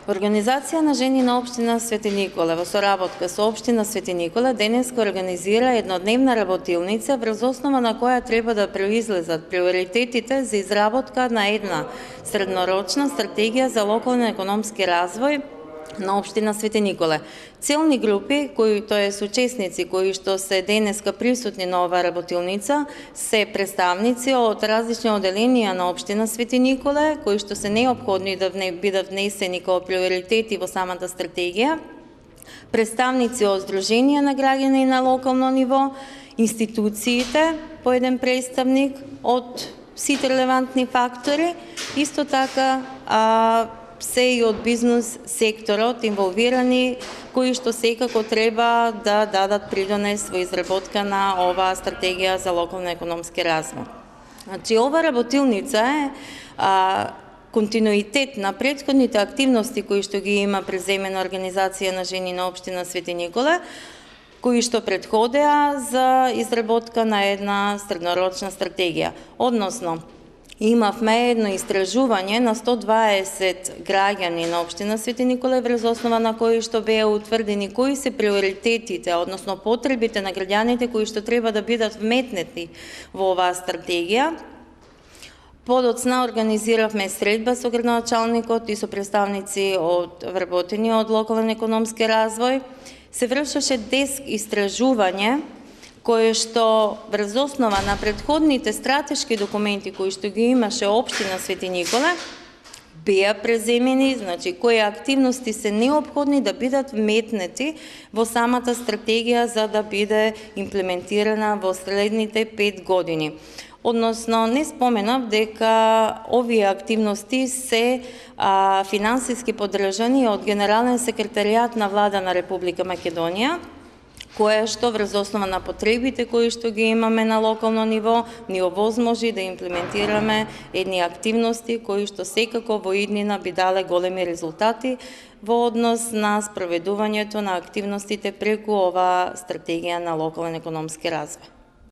Организација на жени на општина Свети Никола во соработка со општина Свети Никола денеска организира еднодневна работилница врз основа на која треба да произлезат приоритетите за изработка на една среднорочна стратегија за локален економски развој на општина Свети Никола. Целни групи, тоа се учесници кои што се денеска присутни на оваа работилница, се представници од различни оделенија на општина Свети Никола, кои што се неопходни да бидат внесени како приоритети во самата стратегија, представници од здруженија на граѓани на локално ниво, институциите, по еден представник од сите релевантни фактори, исто така се и од бизнес секторот инволвирани, кои што секако треба да дадат придонес во изработка на оваа стратегија за локален економски развој. Значи, ова работилница е континуитет на претходните активности кои што ги има преземена Организација на жени на општина Свети Никола, кои што претходеа за изработка на една среднорочна стратегија. Односно, имавме едно истражување на 120 граѓани на општина Свети Никола врз основа на кои што беа утврдени кои се приоритетите, односно потребите на граѓаните кои што треба да бидат вметнети во оваа стратегија. Подоцна организиравме средба со градоначалникот и со представници од вработени од локален економски развој. Се вршеше деск истражување кое што врз основа на претходните стратешки документи кои што ги имаше општина Свети Никола беа преземени, значи кои активности се неопходни да бидат вметнети во самата стратегија за да биде имплементирана во следните 5 години. Односно, не споменав дека овие активности се финансиски поддржани од Генерален секретаријат на Влада на Република Македонија, кое што врз основа на потребите кои што ги имаме на локално ниво, ни овозможи да имплементираме едни активности кои што секако во иднина би дале големи резултати во однос на спроведувањето на активностите преку оваа стратегија на локален економски развој.